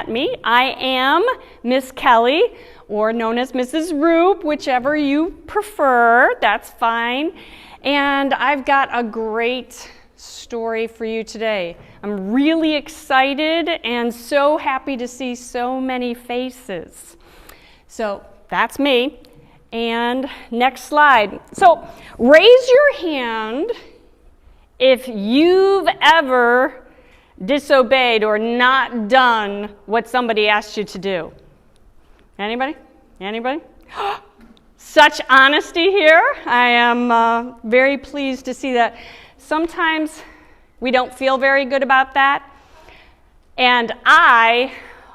Me. I am Miss Kelly, or known as Mrs. Roop, whichever you prefer, that's fine. And I've got a great story for you today. I'm really excited and so happy to see so many faces. So that's me. And next slide. So raise your hand if you've ever disobeyed or not done what somebody asked you to do. Anybody? Anybody? Such honesty here. I am very pleased to see that. Sometimes we don't feel very good about that. And I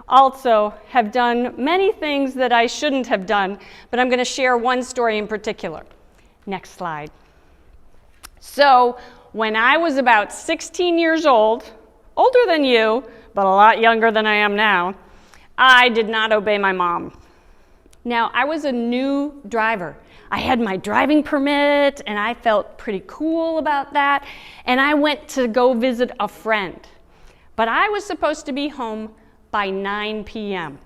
also have done many things that I shouldn't have done, but I'm going to share one story in particular. Next slide. So when I was about 16 years old, older than you, but a lot younger than I am now, I did not obey my mom. Now, I was a new driver. I had my driving permit, and I felt pretty cool about that, and I went to go visit a friend. But I was supposed to be home by 9 p.m.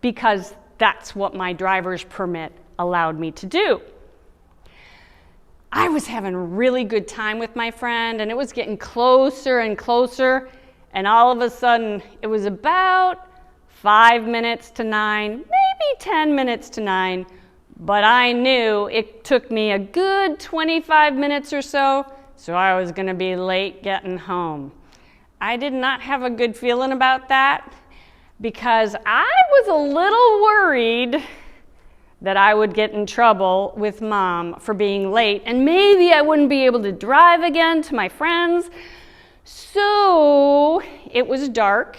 because that's what my driver's permit allowed me to do. I was having a really good time with my friend, and it was getting closer and closer, and all of a sudden, it was about 5 minutes to 9, maybe 10 minutes to 9, but I knew it took me a good 25 minutes or so I was going to be late getting home. I did not have a good feeling about that because I was a little worried that I would get in trouble with Mom for being late, and maybe I wouldn't be able to drive again to my friends. So it was dark,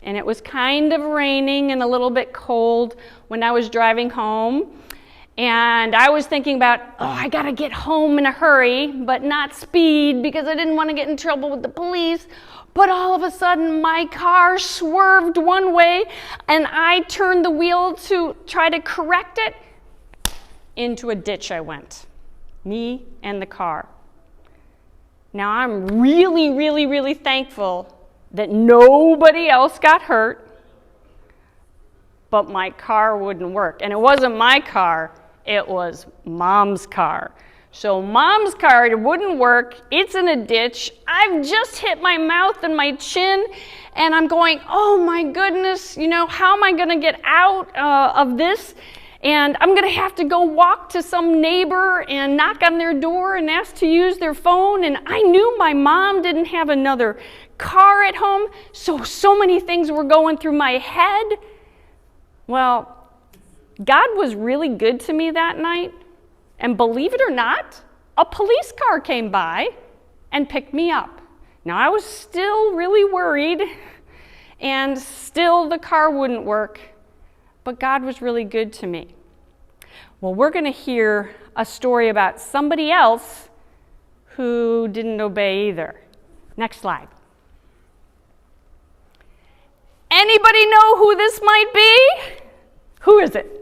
and it was kind of raining and a little bit cold when I was driving home. And I was thinking about, I gotta get home in a hurry, but not speed because I didn't want to get in trouble with the police. But all of a sudden, my car swerved one way, and I turned the wheel to try to correct it. Into a ditch I went, me and the car. Now, I'm really, really, really thankful that nobody else got hurt, but my car wouldn't work. And it wasn't my car, it was Mom's car. So Mom's car wouldn't work, it's in a ditch, I've just hit my mouth and my chin, and I'm going, oh my goodness, how am I gonna get out of this? And I'm gonna have to go walk to some neighbor and knock on their door and ask to use their phone, and I knew my mom didn't have another car at home, so many things were going through my head. Well, God was really good to me that night. And believe it or not, a police car came by and picked me up. Now, I was still really worried, and still the car wouldn't work, but God was really good to me. Well, we're going to hear a story about somebody else who didn't obey either. Next slide. Anybody know who this might be? Who is it?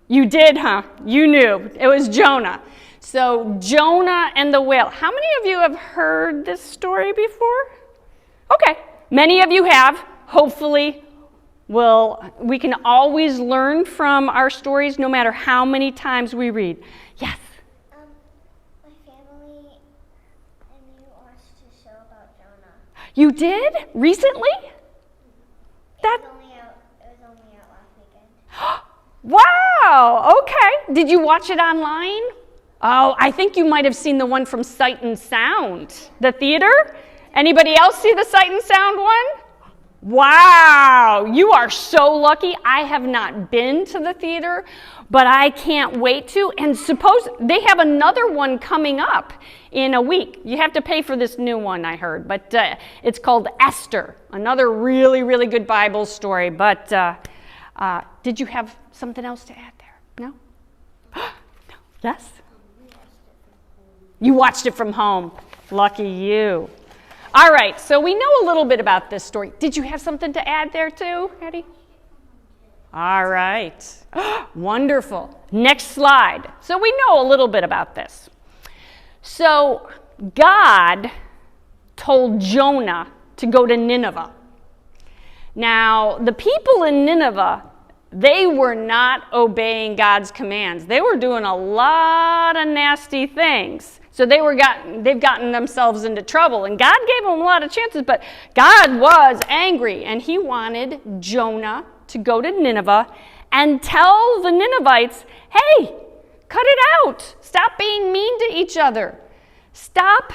You did, huh? You knew. It was Jonah. So Jonah and the whale. How many of you have heard this story before? Okay. Many of you have. Hopefully, we can always learn from our stories no matter how many times we read. Yes? My family and me watched a show about Jonah. You did? Recently? It was only out last weekend. Wow, okay. Did you watch it online? Oh, I think you might have seen the one from Sight and Sound, the theater. Anybody else see the Sight and Sound one? Wow, you are so lucky. I have not been to the theater, but I can't wait to. And suppose they have another one coming up in a week. You have to pay for this new one, I heard, but it's called Esther, another really, really good Bible story. But did you have something else to add there? No? No. Yes? You watched it from home. Lucky you. All right, so we know a little bit about this story. Did you have something to add there too, Eddie? All right. Wonderful. Next slide. So we know a little bit about this. So God told Jonah to go to Nineveh. Now, the people in Nineveh, they were not obeying God's commands. They were doing a lot of nasty things. So they've gotten themselves into trouble. And God gave them a lot of chances, but God was angry. And he wanted Jonah to go to Nineveh and tell the Ninevites, hey, cut it out. Stop being mean to each other. Stop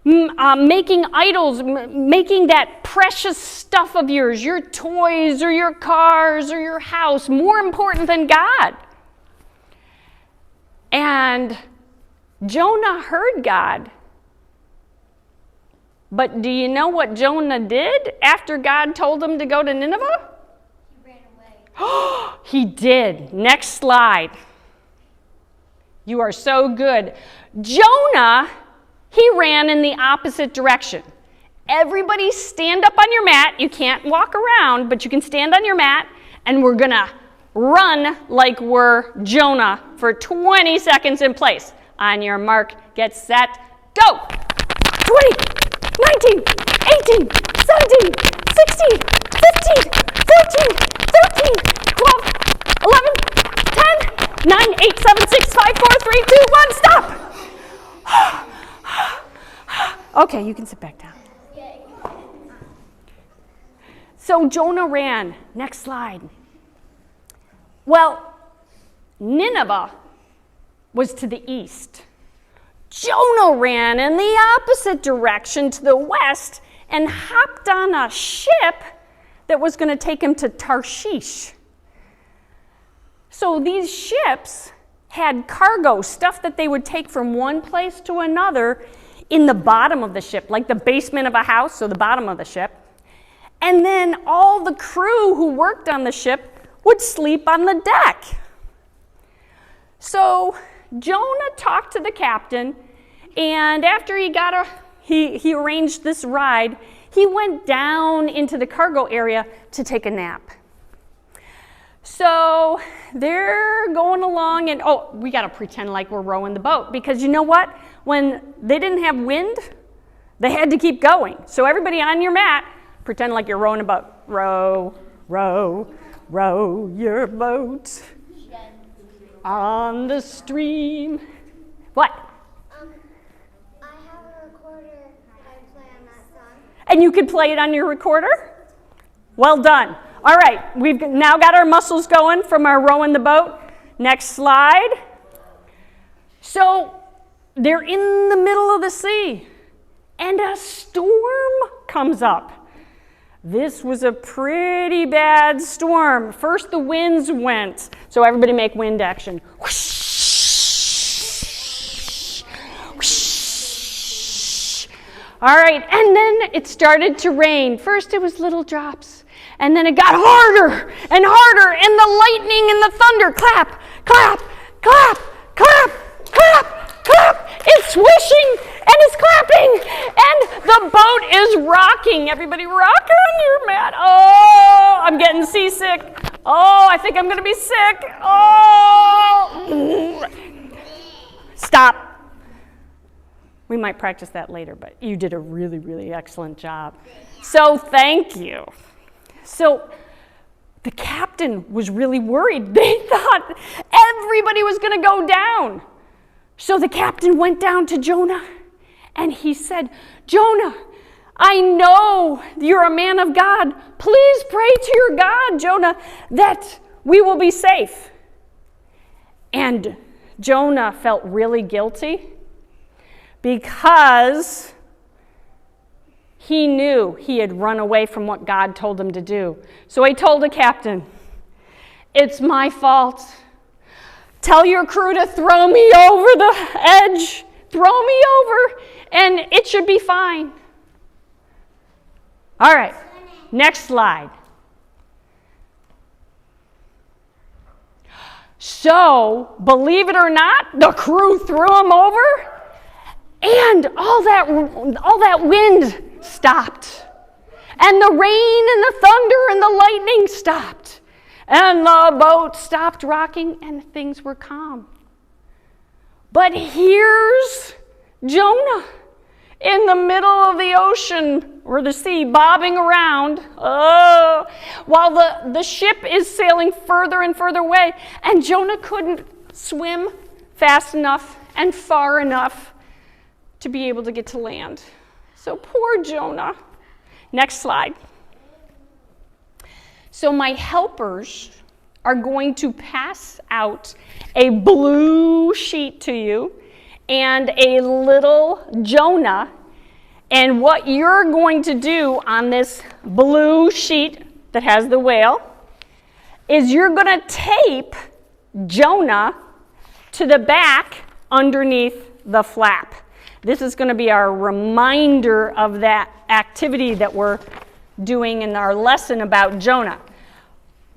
making idols, making that precious stuff of yours, your toys or your cars or your house, more important than God. And Jonah heard God. But do you know what Jonah did after God told him to go to Nineveh? He ran away. He did. Next slide. You are so good. Jonah, he ran in the opposite direction. Everybody stand up on your mat. You can't walk around, but you can stand on your mat, and we're going to run like we're Jonah for 20 seconds in place. On your mark, get set, go! 20, 19, 18, 17, 16, 15, 14, 13, 12, 11, 10, 9, 8, 7, 6, 5, 4, 3, 2, 1, stop! Okay, you can sit back down. So Jonah ran. Next slide. Well, Nineveh was to the east. Jonah ran in the opposite direction to the west and hopped on a ship that was going to take him to Tarshish. So these ships had cargo, stuff that they would take from one place to another in the bottom of the ship, like the basement of a house, so the bottom of the ship. And then all the crew who worked on the ship would sleep on the deck. So Jonah talked to the captain, and after he arranged this ride, he went down into the cargo area to take a nap. So they're going along, and we got to pretend like we're rowing the boat, because you know what? When they didn't have wind, they had to keep going. So everybody on your mat, pretend like you're rowing a boat. Row, row, row your boat on the stream. What? I have a recorder. I play on that song. And you could play it on your recorder? Well done. All right, we've now got our muscles going from our rowing the boat. Next slide. So they're in the middle of the sea, and a storm comes up. This was a pretty bad storm. First the winds went. So everybody make wind action. Whoosh, whoosh. All right, and then it started to rain. First it was little drops, and then it got harder and harder, and the lightning and the thunder, clap, clap, clap, clap, clap, clap. It's swishing and it's clapping, and the boat is rocking. Everybody rock on your mat. Oh, I'm getting seasick. Oh, I think I'm going to be sick. Oh. Stop. We might practice that later, but you did a really, really excellent job. So thank you. So the captain was really worried. They thought everybody was going to go down. So the captain went down to Jonah, and he said, Jonah, I know you're a man of God. Please pray to your God, Jonah, that we will be safe. And Jonah felt really guilty because he knew he had run away from what God told him to do. So he told the captain, it's my fault. Tell your crew to throw me over the edge. Throw me over, and it should be fine. All right, next slide. So, believe it or not, the crew threw him over, and all that wind stopped. And the rain and the thunder and the lightning stopped. And the boat stopped rocking, and things were calm. But here's Jonah in the middle of the ocean or the sea, bobbing around, oh, while the ship is sailing further and further away, and Jonah couldn't swim fast enough and far enough to be able to get to land. So poor Jonah. Next slide. So my helpers are going to pass out a blue sheet to you and a little Jonah. And what you're going to do on this blue sheet that has the whale is you're going to tape Jonah to the back underneath the flap. This is going to be our reminder of that activity that we're doing in our lesson about Jonah.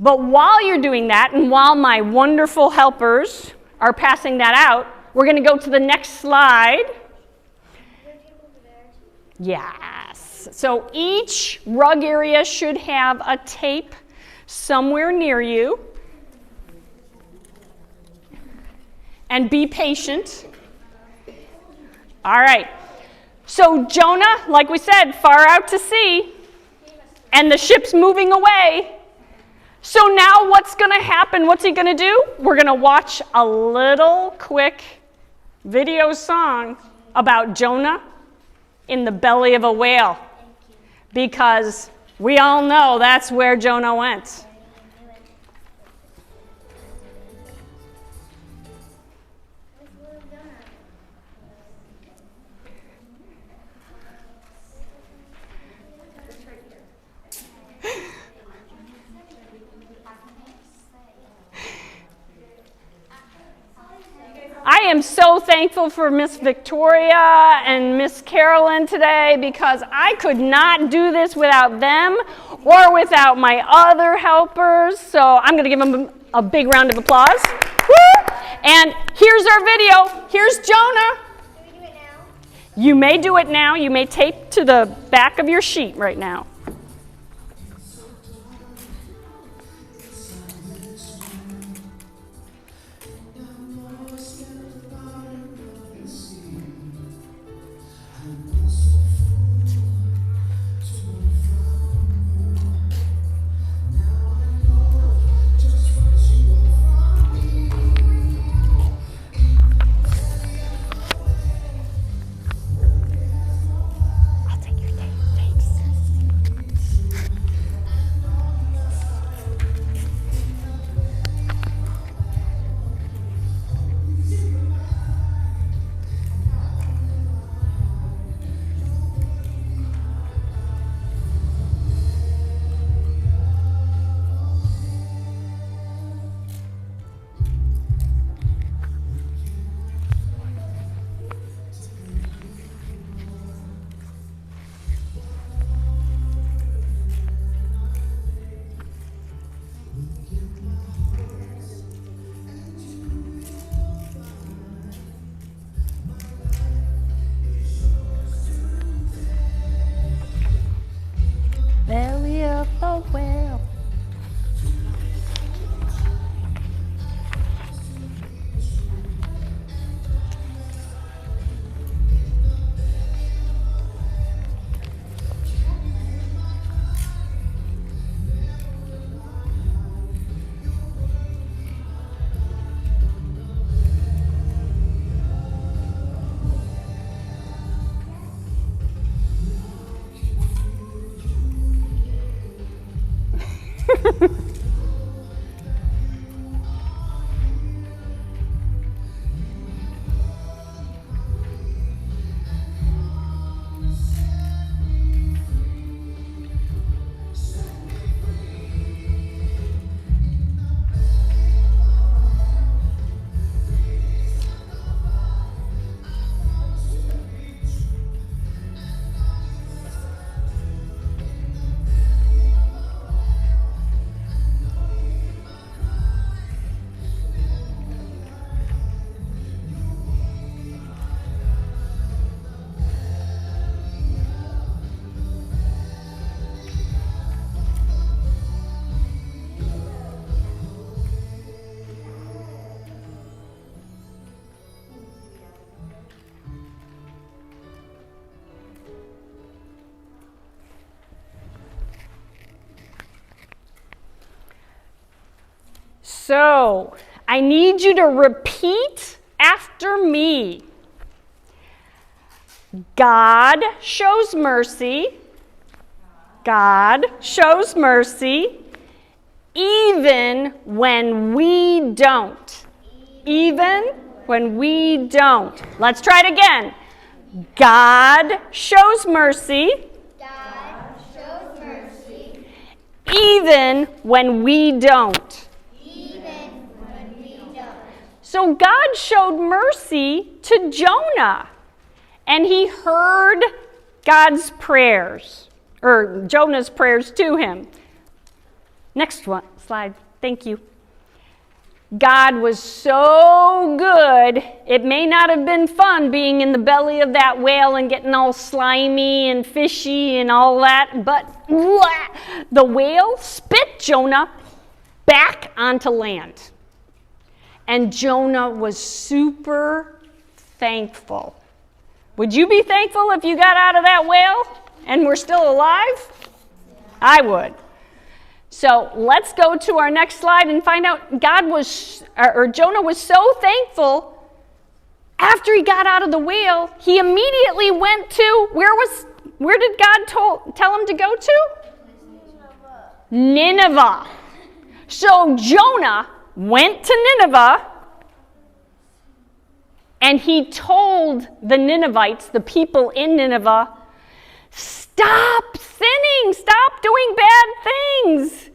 But while you're doing that, and while my wonderful helpers are passing that out, we're going to go to the next slide. Yes. So each rug area should have a tape somewhere near you. And be patient. All right. So Jonah, like we said, far out to sea, and the ship's moving away. So now what's going to happen? What's he going to do? We're going to watch a little quick video song about Jonah in the belly of a whale, because we all know that's where Jonah went. I am so thankful for Miss Victoria and Miss Carolyn today, because I could not do this without them or without my other helpers. So I'm going to give them a big round of applause. Woo! And here's our video. Here's Jonah. Can we do it now? You may do it now. You may tape to the back of your sheet right now. Belly of a whale. So, I need you to repeat after me. God shows mercy. God shows mercy even when we don't. Even when we don't. Let's try it again. God shows mercy. God shows mercy. Even when we don't. Even when we don't. So God showed mercy to Jonah. And he heard God's prayers, or Jonah's prayers to him. Next one, slide. Thank you. God was so good, it may not have been fun being in the belly of that whale and getting all slimy and fishy and all that, but the whale spit Jonah back onto land. And Jonah was super thankful. Would you be thankful if you got out of that whale and were still alive? I would. So let's go to our next slide and find out Jonah was so thankful after he got out of the whale, he immediately went to, where did God tell him to go to? Nineveh. So Jonah went to Nineveh and he told the Ninevites, the people in Nineveh, stop sinning, stop doing bad things.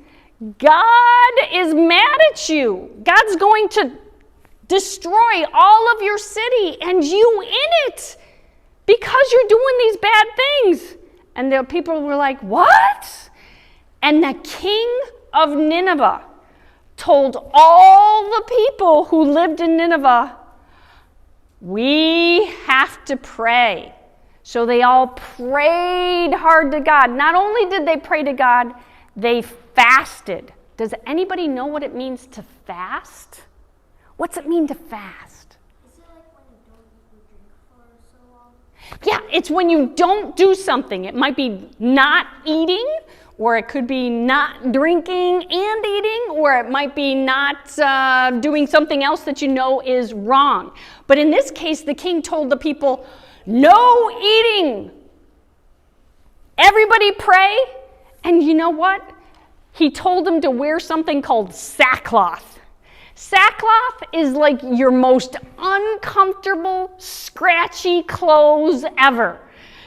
God is mad at you. God's going to destroy all of your city and you in it because you're doing these bad things. And the people were like, what? And the king of Nineveh told all the people who lived in Nineveh, we have to pray. So they all prayed hard to God. Not only did they pray to God, they fasted. Does anybody know what it means to fast? What's it mean to fast? Is it like when you don't eat or drink for so long? Yeah, it's when you don't do something. It might be not eating, or it could be not drinking and eating, or it might be not doing something else that you know is wrong. But in this case, the king told the people, no eating. Everybody pray. And you know what? He told them to wear something called sackcloth. Sackcloth is like your most uncomfortable, scratchy clothes ever.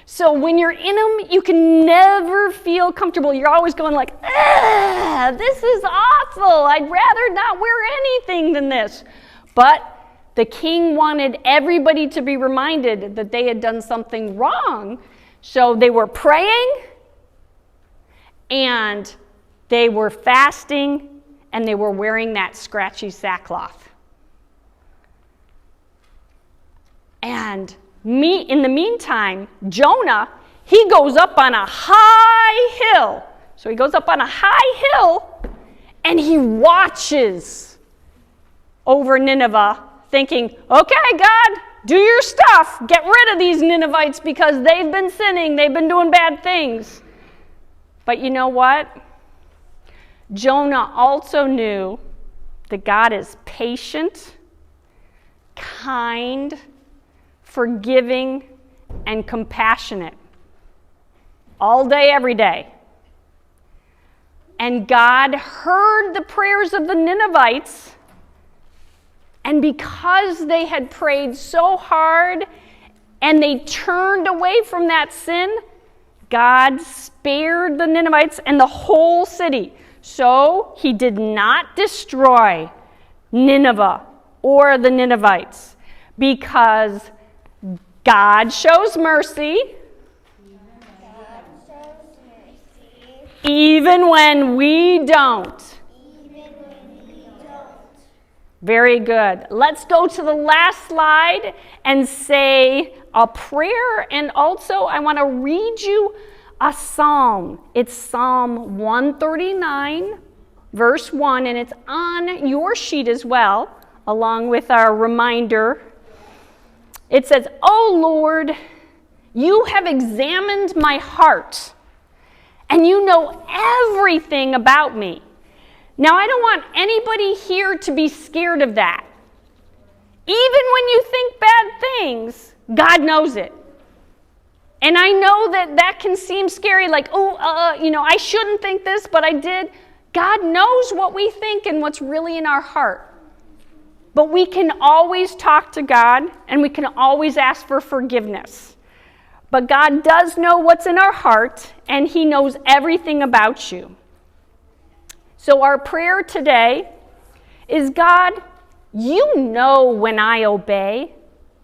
So when you're in them, you can never feel comfortable. You're always going like, this is awful. I'd rather not wear anything than this. But the king wanted everybody to be reminded that they had done something wrong. So they were praying, and they were fasting, and they were wearing that scratchy sackcloth. And in the meantime, Jonah, he goes up on a high hill. So he goes up on a high hill, and he watches over Nineveh, thinking, okay, God, do your stuff. Get rid of these Ninevites because they've been sinning. They've been doing bad things. But you know what? Jonah also knew that God is patient, kind, forgiving, and compassionate. All day, every day. And God heard the prayers of the Ninevites, and because they had prayed so hard and they turned away from that sin, God spared the Ninevites and the whole city. So he did not destroy Nineveh or the Ninevites because God shows mercy, even when we don't. Very good. Let's go to the last slide and say a prayer, and also I want to read you a psalm. It's Psalm 139, verse 1, and it's on your sheet as well, along with our reminder. It says, "O Lord, you have examined my heart, and you know everything about me. Now, I don't want anybody here to be scared of that. Even when you think bad things, God knows it. And I know that can seem scary, like, I shouldn't think this, but I did. God knows what we think and what's really in our heart. But we can always talk to God, and we can always ask for forgiveness. But God does know what's in our heart, and He knows everything about you. So our prayer today is, God, you know when I obey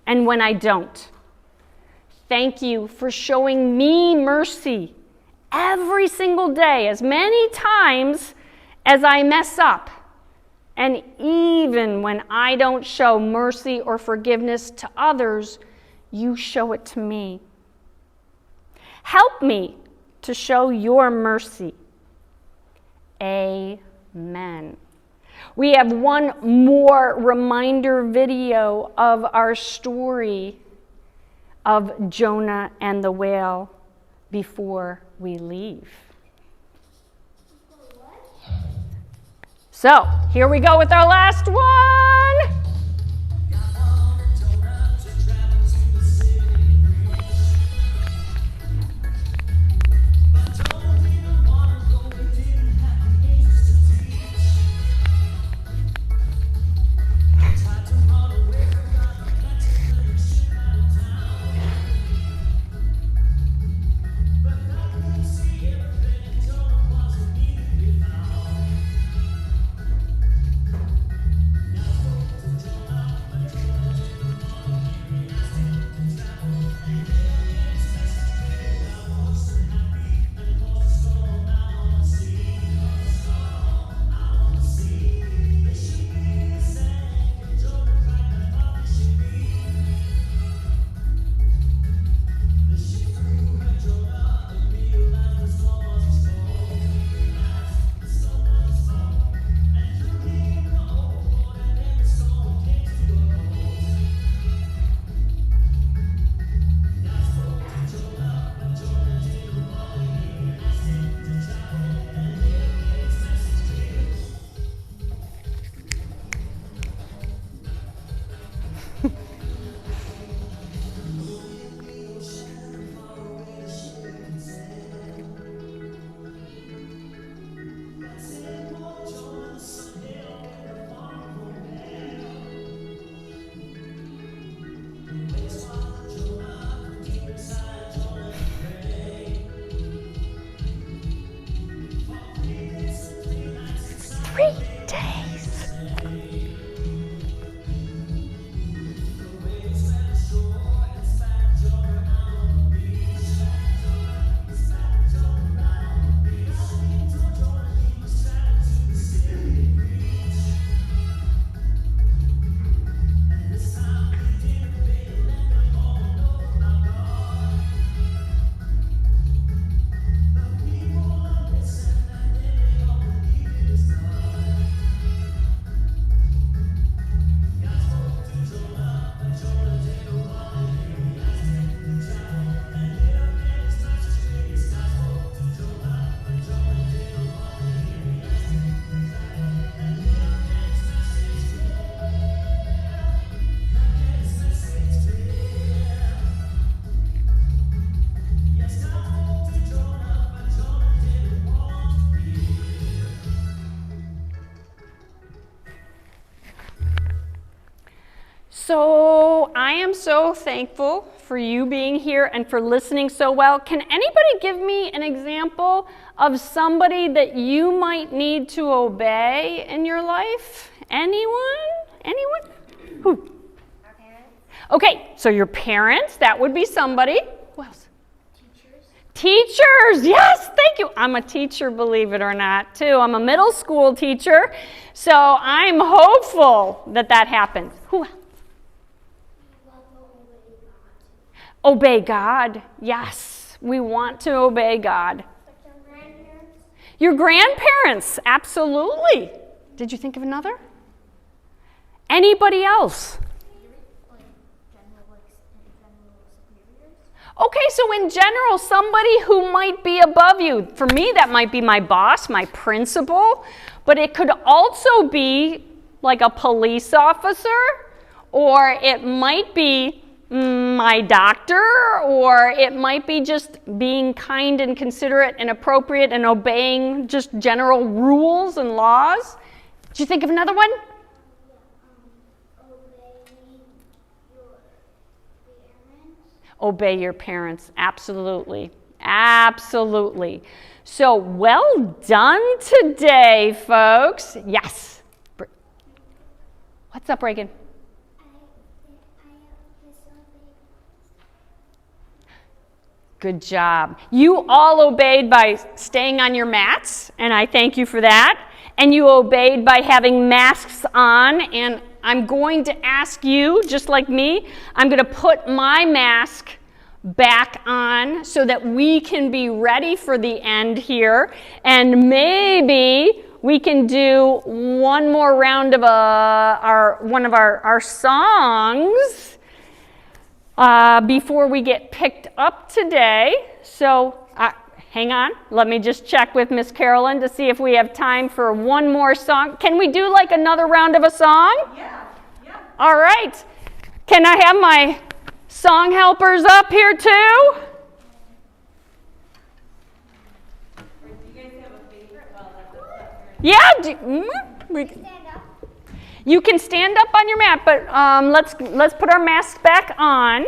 and when I don't. Thank you for showing me mercy every single day, as many times as I mess up. And even when I don't show mercy or forgiveness to others, you show it to me. Help me to show your mercy. Amen. We have one more reminder video of our story of Jonah and the whale before we leave. So, here we go with our last one. So I am so thankful for you being here and for listening so well. Can anybody give me an example of somebody that you might need to obey in your life? Anyone? Anyone? Who? Our parents. Okay, so your parents, that would be somebody. Who else? Teachers. Teachers, yes, thank you. I'm a teacher, believe it or not, too. I'm a middle school teacher, so I'm hopeful that happens. Who else? Obey God. Yes, we want to obey God. Your grandparents. Your grandparents, absolutely. Did you think of another? Anybody else? General superiors. Okay, so in general, somebody who might be above you. For me, that might be my boss, my principal, but it could also be like a police officer, or it might be my doctor, or it might be just being kind and considerate and appropriate and obeying just general rules and laws. Did you think of another one? Obey your parents, absolutely, absolutely. So well done today, folks. Yes. What's up, Reagan? Good job. You all obeyed by staying on your mats, and I thank you for that. And you obeyed by having masks on, and I'm going to ask you, just like me, I'm going to put my mask back on so that we can be ready for the end here, and maybe we can do one more round of one of our songs before we get picked up today. So hang on, let me just check with Miss Carolyn to see if we have time for one more song. Can we do like another round of a song? Yeah. All right. Can I have my song helpers up here too? Do you guys have a favorite? You can stand up on your mat, but let's put our masks back on.